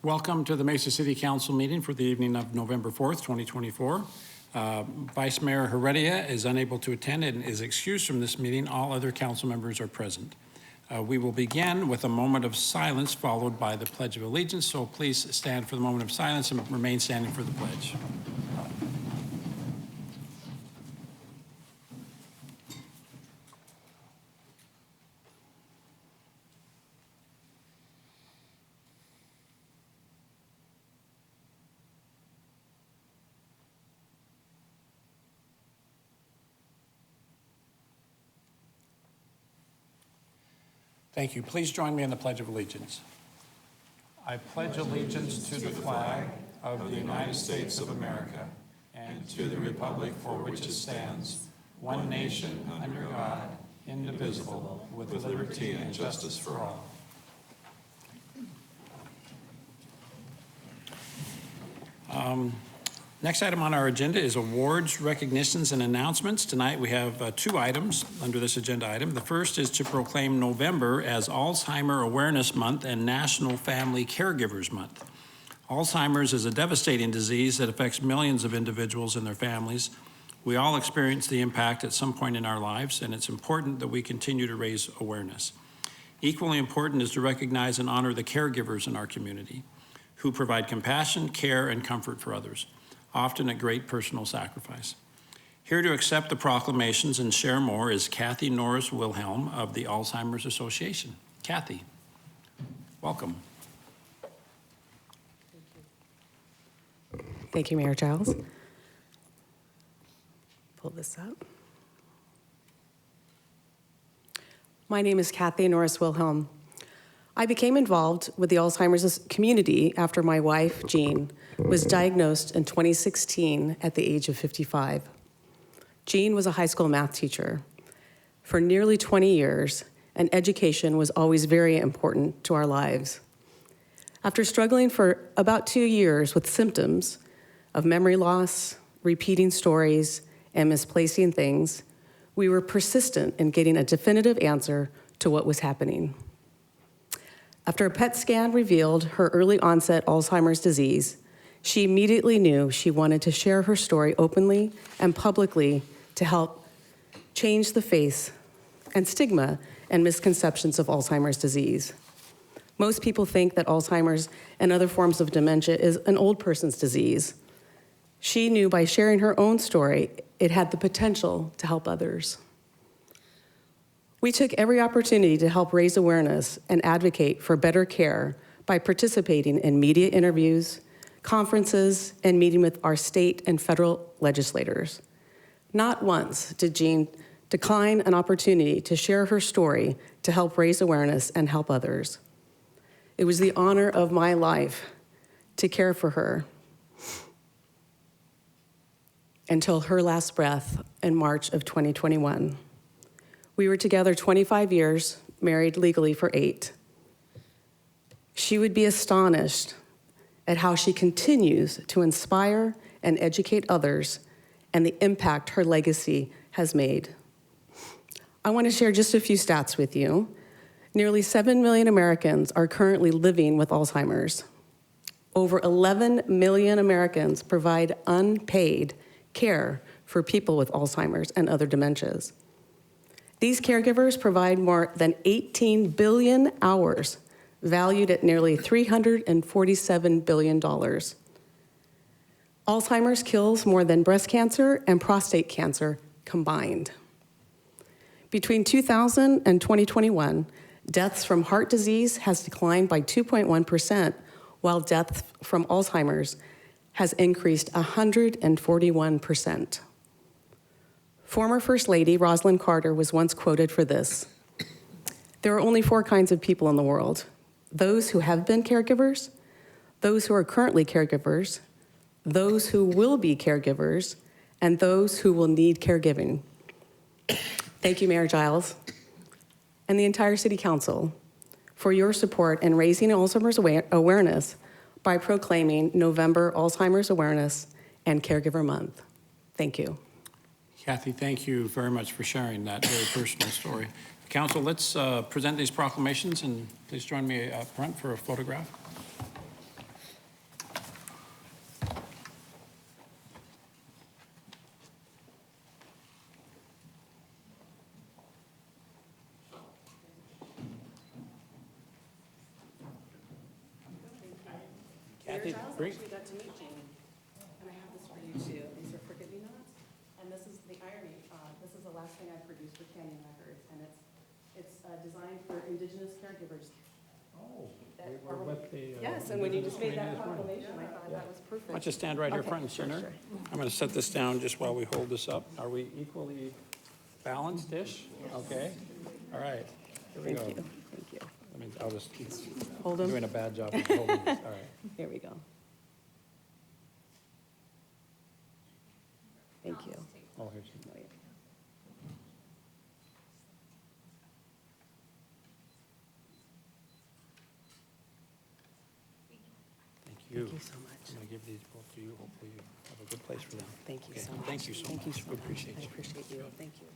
Welcome to the Mesa City Council meeting for the evening of November 4th, 2024. Vice Mayor Heredia is unable to attend and is excused from this meeting. All other council members are present. We will begin with a moment of silence followed by the Pledge of Allegiance. So please stand for the moment of silence and remain standing for the pledge. Thank you. Please join me in the Pledge of Allegiance. I pledge allegiance to the flag of the United States of America and to the republic for which it stands, one nation under God, indivisible, with liberty and justice for all. Next item on our agenda is awards, recognitions, and announcements. Tonight we have two items under this agenda item. The first is to proclaim November as Alzheimer Awareness Month and National Family Caregivers Month. Alzheimer's is a devastating disease that affects millions of individuals and their families. We all experience the impact at some point in our lives, and it's important that we continue to raise awareness. Equally important is to recognize and honor the caregivers in our community who provide compassion, care, and comfort for others, often at great personal sacrifice. Here to accept the proclamations and share more is Kathy Norris Wilhelm of the Alzheimer's Association. Kathy, welcome. Thank you, Mayor Giles. Pull this up. My name is Kathy Norris Wilhelm. I became involved with the Alzheimer's community after my wife, Jean, was diagnosed in 2016 at the age of 55. Jean was a high school math teacher. For nearly 20 years, and education was always very important to our lives. After struggling for about 2 years with symptoms of memory loss, repeating stories, and misplacing things, we were persistent in getting a definitive answer to what was happening. After a PET scan revealed her early onset Alzheimer's disease, she immediately knew she wanted to share her story openly and publicly to help change the face and stigma and misconceptions of Alzheimer's disease. Most people think that Alzheimer's and other forms of dementia is an old person's disease. She knew by sharing her own story, it had the potential to help others. We took every opportunity to help raise awareness and advocate for better care by participating in media interviews, conferences, and meeting with our state and federal legislators. Not once did Jean decline an opportunity to share her story to help raise awareness and help others. It was the honor of my life to care for her until her last breath in March of 2021. We were together 25 years, married legally for 8. She would be astonished at how she continues to inspire and educate others and the impact her legacy has made. I want to share just a few stats with you. Nearly 7 million Americans are currently living with Alzheimer's. Over 11 million Americans provide unpaid care for people with Alzheimer's and other dementias. These caregivers provide more than 18 billion hours, valued at nearly $347 billion. Alzheimer's kills more than breast cancer and prostate cancer combined. Between 2000 and 2021, deaths from heart disease has declined by 2.1%, while death from Alzheimer's has increased 141%. Former First Lady Rosalynn Carter was once quoted for this: "There are only 4 kinds of people in the world: those who have been caregivers, those who are currently caregivers, those who will be caregivers, and those who will need caregiving." Thank you, Mayor Giles, and the entire City Council for your support in raising Alzheimer's awareness by proclaiming November Alzheimer's Awareness and Caregiver Month. Thank you. Kathy, thank you very much for sharing that very personal story. Council, let's present these proclamations, and please join me up front for a photograph. Kathy, Giles great. actually got to meet Jean, and I have this for you too. These are forget-me-nots, and this is the irony. This is the last thing I produced for Canyon Records, and it's designed for Indigenous caregivers. Oh, that we were are- with the. Yes, and when you just made that Indigenous community this morning. proclamation, I thought that was perfect. Why don't you stand right here Okay, front and sure, center? sure. I'm going to set this down just while we hold this up. Are we equally balanced-ish? Okay, all right, here we Thank go. you, thank you. I'll just keep Hold doing them. a bad job of holding this, all right. Here we go. Thank you. Oh, here's, Oh, yeah. thank you. Thank you so much. I'm going to give these both to you. Hopefully you have a good place for them. Thank you Okay, so much. Thank you so much. Thank you so We much. appreciate I you. appreciate you. Thank you.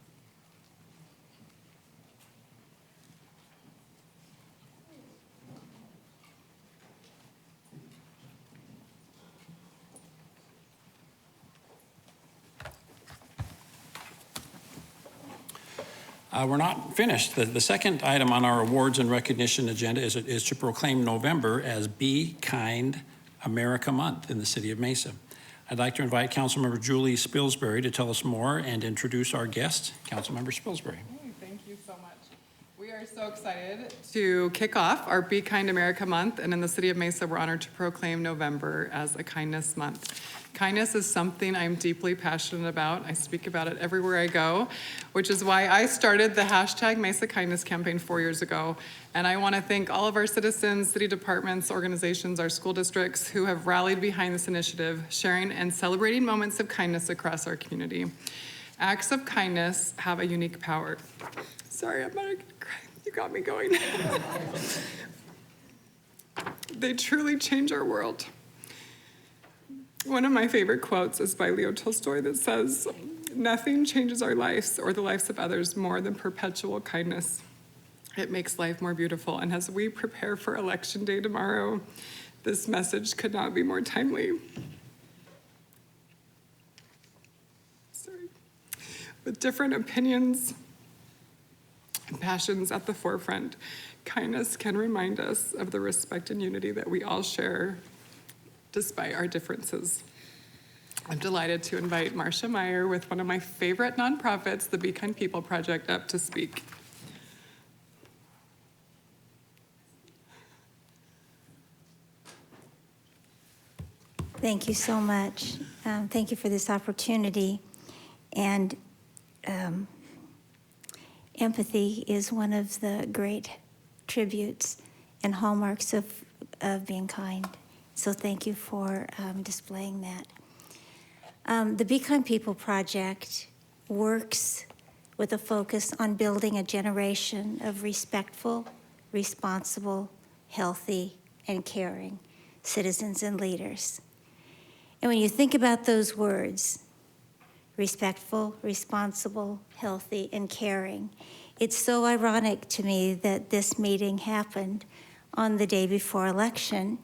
We're not finished. The second item on our awards and recognition agenda is to proclaim November as Be Kind America Month in the city of Mesa. I'd like to invite Councilmember Julie Spilsbury to tell us more and introduce our guest, Councilmember Spilsbury. Hey, thank you so much. We are so excited to kick off our Be Kind America Month, and in the city of Mesa, we're honored to proclaim November as a kindness month. Kindness is something I'm deeply passionate about. I speak about it everywhere I go, which is why I started the hashtag Mesa Kindness campaign 4 years ago. And I want to thank all of our citizens, city departments, organizations, our school districts who have rallied behind this initiative, sharing and celebrating moments of kindness across our community. Acts of kindness have a unique power. Sorry, I'm gonna cry. You got me going. They truly change our world. One of my favorite quotes is by Leo Tolstoy that says, "Nothing changes our lives or the lives of others more than perpetual kindness. It makes life more beautiful." And as we prepare for Election Day tomorrow, this message could not be more timely. Sorry. With different opinions and passions at the forefront, kindness can remind us of the respect and unity that we all share despite our differences. I'm delighted to invite Marcia Meyer with one of my favorite nonprofits, the Be Kind People Project, up to speak. Thank you so much. Thank you for this opportunity. And empathy is one of the great tributes and hallmarks of being kind. So thank you for displaying that. The Be Kind People Project works with a focus on building a generation of respectful, responsible, healthy, and caring citizens and leaders. And when you think about those words, respectful, responsible, healthy, and caring, it's so ironic to me that this meeting happened on the day before election,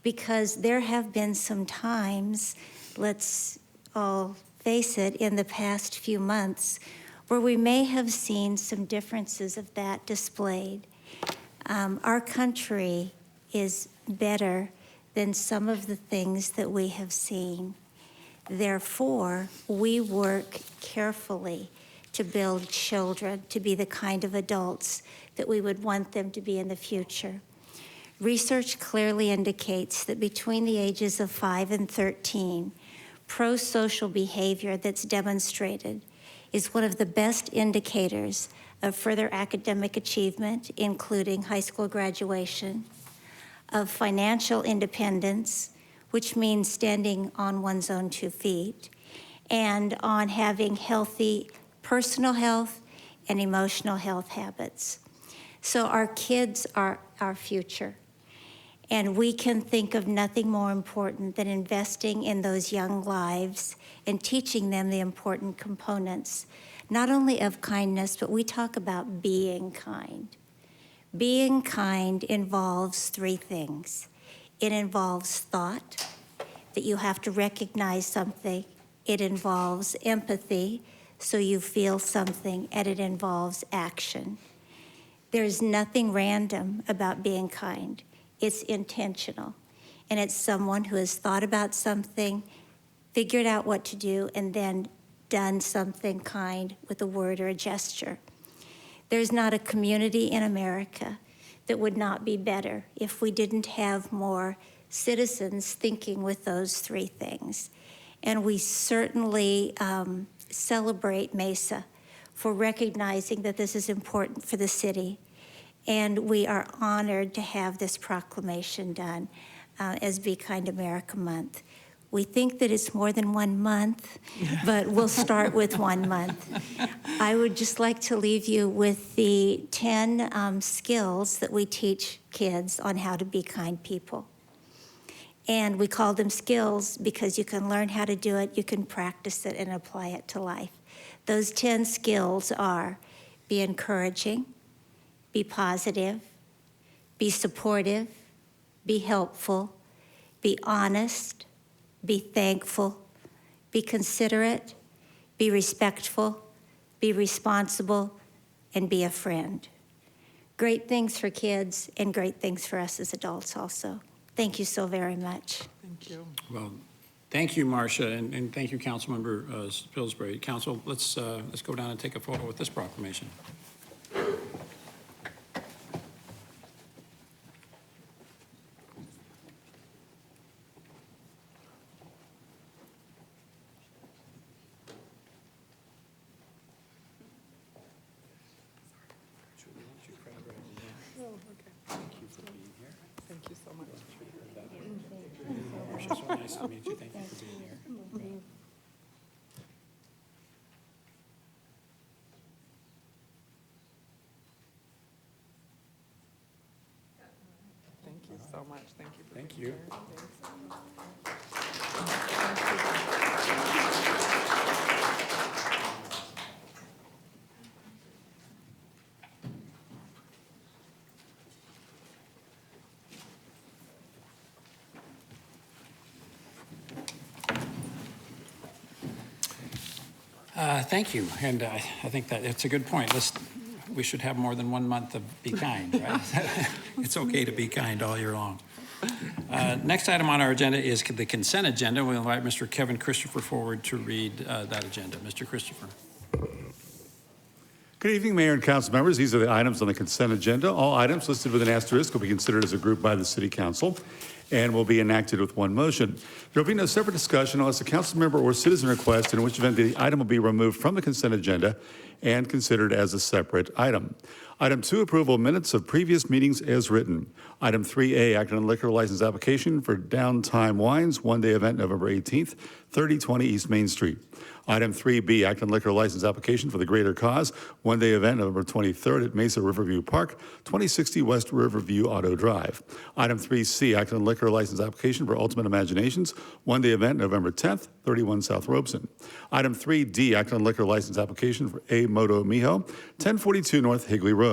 because there have been some times, let's all face it, in the past few months, where we may have seen some differences of that displayed. Our country is better than some of the things that we have seen. Therefore, we work carefully to build children to be the kind of adults that we would want them to be in the future. Research clearly indicates that between the ages of 5 and 13, pro-social behavior that's demonstrated is one of the best indicators of further academic achievement, including high school graduation, of financial independence, which means standing on one's own 2 feet, and on having healthy personal health and emotional health habits. So our kids are our future. And we can think of nothing more important than investing in those young lives and teaching them the important components, not only of kindness, but we talk about being kind. Being kind involves 3 things. It involves thought, that you have to recognize something. It involves empathy, so you feel something, and it involves action. There's nothing random about being kind. It's intentional. and it's someone who has thought about something, figured out what to do, and then done something kind with a word or a gesture. There's not a community in America that would not be better if we didn't have more citizens thinking with those three things. And we certainly celebrate Mesa for recognizing that this is important for the city. And we are honored to have this proclamation done as Be Kind America Month. We think that it's more than 1 month, but we'll start with 1 month. I would just like to leave you with the 10 skills that we teach kids on how to be kind people. And we call them skills because you can learn how to do it, you can practice it, and apply it to life. Those 10 skills are: be encouraging, be positive, be supportive, be helpful, be honest, be thankful, be considerate, be respectful, be responsible, and be a friend. Great things for kids and great things for us as adults also. Thank you so very much. Thank you. Well, thank you, Marcia, and thank you, Councilmember Pillsbury. Council, let's go down and take a photo with this proclamation. Thank you so much. Marcia, so nice to meet you. Thank you for being here. Thank you so much. Thank you. Thank you. Thank you, and I think that it's a good point. We should have more than 1 month of Be Kind, right? It's okay to be kind all year long. Next item on our agenda is the consent agenda. We'll invite Mr. Kevin Christopher forward to read that agenda. Mr. Christopher. Good evening, Mayor and Council members. These are the items on the consent agenda. All items listed with an asterisk will be considered as a group by the City Council and will be enacted with one motion. There will be no separate discussion unless a council member or citizen requests, in which event the item will be removed from the consent agenda and considered as a separate item. Item 2, approval of minutes of previous meetings as written. Item 3A, act on liquor license application for Downtime Wines, one-day event November 18th, 3020 East Main Street. Item 3B, act on liquor license application for the Greater Cause, one-day event November 23rd at Mesa Riverview Park, 2060 West Riverview Auto Drive. Item 3C, act on liquor license application for Ultimate Imaginations, one-day event November 10th, 31 South Robeson. Item 3D, act on liquor license application for A Moto Mijo, 1042 North Higley Road.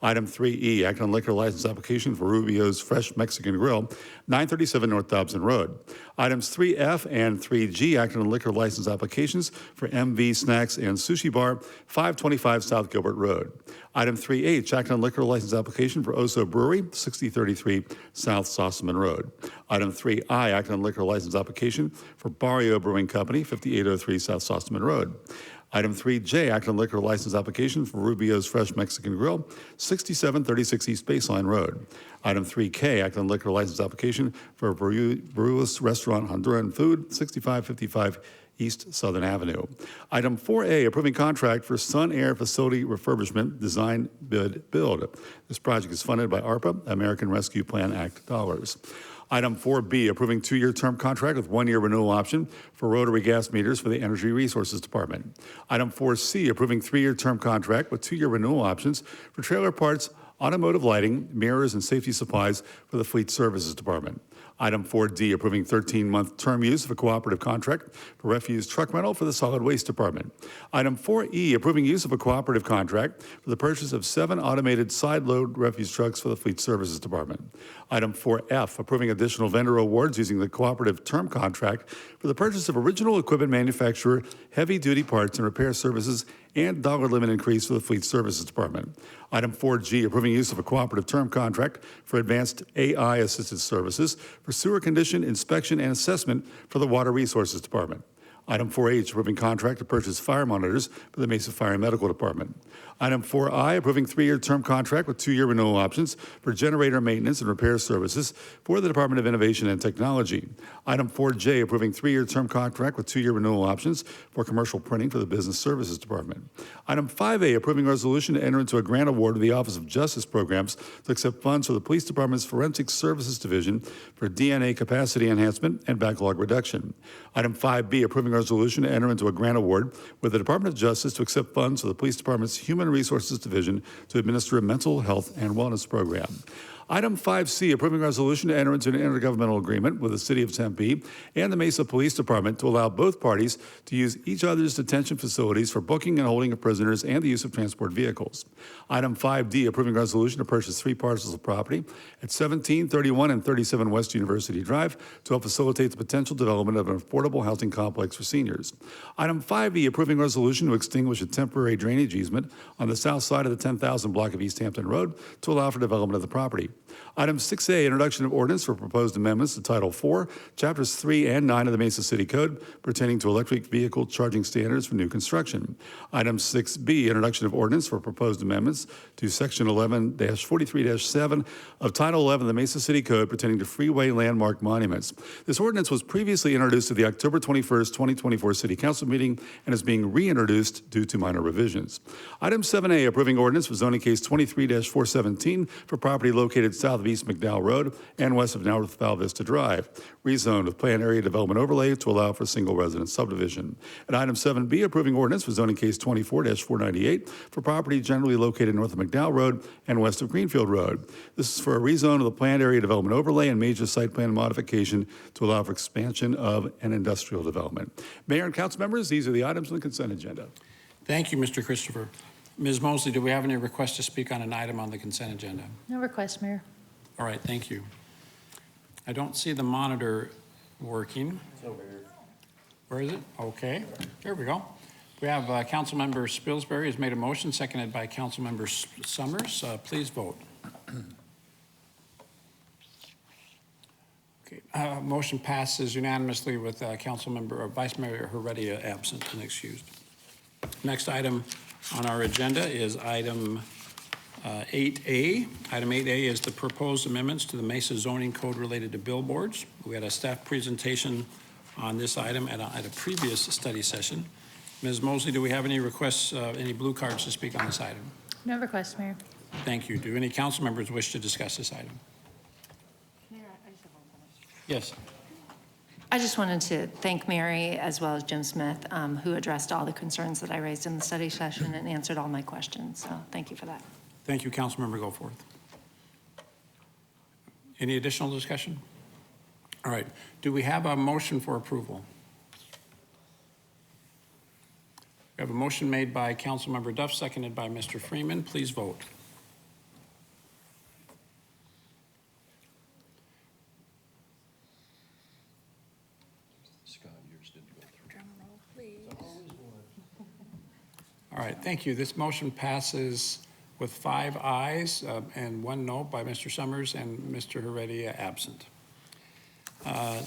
Item 3E, act on liquor license application for Rubio's Fresh Mexican Grill, 937 North Dobson Road. Items 3F and 3G, act on liquor license applications for MV Snacks and Sushi Bar, 525 South Gilbert Road. Item 3H, act on liquor license application for Oso Brewery, 6033 South Sossaman Road. Item 3I, act on liquor license application for Barrio Brewing Company, 5803 South Sossaman Road. Item 3J, act on liquor license application for Rubio's Fresh Mexican Grill, 6736 East Baseline Road. Item 3K, act on liquor license application for Bruce Restaurant Honduran Food, 6555 East Southern Avenue. Item 4A, approving contract for Sun Air Facility Refurbishment Design Bid Build. This project is funded by ARPA, American Rescue Plan Act dollars. Item 4B, approving 2-year term contract with 1-year renewal option for rotary gas meters for the Energy Resources Department. Item 4C, approving 3-year term contract with 2-year renewal options for trailer parts, automotive lighting, mirrors, and safety supplies for the Fleet Services Department. Item 4D, approving 13-month term use of a cooperative contract for refuse truck rental for the Solid Waste Department. Item 4E, approving use of a cooperative contract for the purchase of 7 automated side-load refuse trucks for the Fleet Services Department. Item 4F, approving additional vendor awards using the cooperative term contract for the purchase of original equipment manufacturer, heavy-duty parts and repair services and dollar limit increase for the Fleet Services Department. Item 4G, approving use of a cooperative term contract for advanced AI-assisted services for sewer condition inspection and assessment for the Water Resources Department. Item 4H, approving contract to purchase fire monitors for the Mesa Fire and Medical Department. Item 4I, approving 3-year term contract with 2-year renewal options for generator maintenance and repair services for the Department of Innovation and Technology. Item 4J, approving 3-year term contract with 2-year renewal options for commercial printing for the Business Services Department. Item 5A, approving resolution to enter into a grant award to the Office of Justice Programs to accept funds for the Police Department's Forensic Services Division for DNA capacity enhancement and backlog reduction. Item 5B, approving resolution to enter into a grant award with the Department of Justice to accept funds for the Police Department's Human Resources Division to administer a mental health and wellness program. Item 5C, approving resolution to enter into an intergovernmental agreement with the City of Tempe and the Mesa Police Department to allow both parties to use each other's detention facilities for booking and holding of prisoners and the use of transport vehicles. Item 5D, approving resolution to purchase 3 parcels of property at 17, 31, and 37 West University Drive to help facilitate the potential development of an affordable housing complex for seniors. Item 5E, approving resolution to extinguish a temporary drainage easement on the south side of the 10,000 block of East Hampton Road to allow for development of the property. Item 6A, introduction of ordinance for proposed amendments to Title 4, Chapters 3 and 9 of the Mesa City Code pertaining to electric vehicle charging standards for new construction. Item 6B, introduction of ordinance for proposed amendments to Section 11-43-7 of Title 11 of the Mesa City Code pertaining to freeway landmark monuments. This ordinance was previously introduced at the October 21st, 2024 City Council meeting and is being reintroduced due to minor revisions. Item 7A, approving ordinance for zoning case 23-417 for property located south of East McDowell Road and west of North Val Vista Drive, rezoned with planned area development overlay to allow for single residence subdivision. And item 7B, approving ordinance for zoning case 24-498 for property generally located north of McDowell Road and west of Greenfield Road. This is for a rezone of the planned area development overlay and major site plan modification to allow for expansion of an industrial development. Mayor and council members, these are the items on the consent agenda. Thank you, Mr. Christopher. Ms. Mosley, do we have any requests to speak on an item on the consent agenda? No request, Mayor. All right, thank you. I don't see the monitor working. Where is it? Okay, there we go. We have Councilmember Spilsbury has made a motion, seconded by Councilmember Summers. Please vote. Okay, motion passes unanimously with Councilmember or Vice Mayor Heredia absent and excused. Next item on our agenda is item 8A. Item 8A is the proposed amendments to the Mesa zoning code related to billboards. We had a staff presentation on this item at a previous study session. Ms. Mosley, do we have any requests, any blue cards to speak on this item? No request, Mayor. Thank you. Do any council members wish to discuss this item? Mayor, I just have one comment. Yes. I just wanted to thank Mary as well as Jim Smith, who addressed all the concerns that I raised in the study session and answered all my questions. So thank you for that. Thank you, Councilmember Goforth. Any additional discussion? All right. Do we have a motion for approval? We have a motion made by Councilmember Duff, seconded by Mr. Freeman. Please vote. Scott, yours didn't go through. Drum roll, please. All right, thank you. This motion passes with 5 ayes and 1 no by Mr. Summers and Mr. Heredia absent.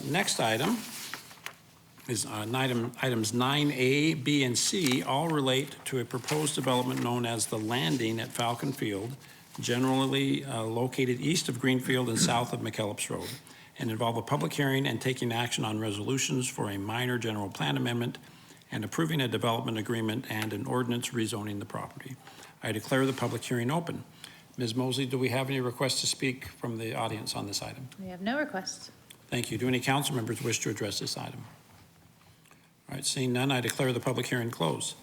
Next item is items 9A, B, and C all relate to a proposed development known as the Landing at Falcon Field, generally located east of Greenfield and south of McKellips Road, and involve a public hearing and taking action on resolutions for a minor general plan amendment and approving a development agreement and an ordinance rezoning the property. I declare the public hearing open. Ms. Mosley, do we have any requests to speak from the audience on this item? We have no requests. Thank you. Do any council members wish to address this item? All right, seeing none, I declare the public hearing closed.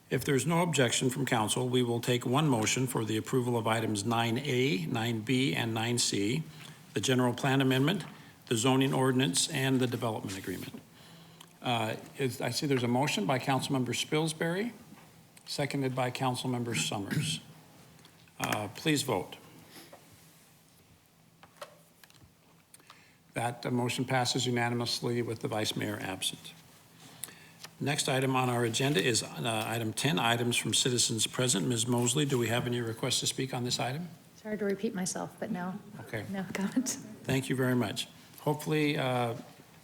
If there's no objection from council, we will take one motion for the approval of items 9A, 9B, and 9C, the general plan amendment, the zoning ordinance, and the development agreement. I see there's a motion by Councilmember Spilsbury, seconded by Councilmember Summers. Please vote. That motion passes unanimously with the Vice Mayor absent. Next item on our agenda is item 10, items from citizens present. Ms. Mosley, do we have any requests to speak on this item? Sorry to repeat myself, but no, Okay, no comment. thank you very much. Hopefully,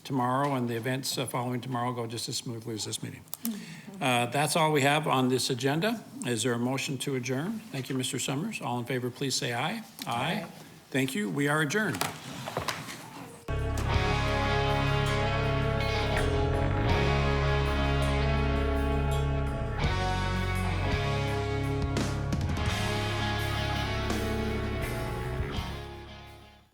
tomorrow and the events following tomorrow go just as smoothly as this meeting. That's all we have on this agenda. Is there a motion to adjourn? Thank you, Mr. Summers. All in favor, please say aye. Aye. Thank you. We are adjourned.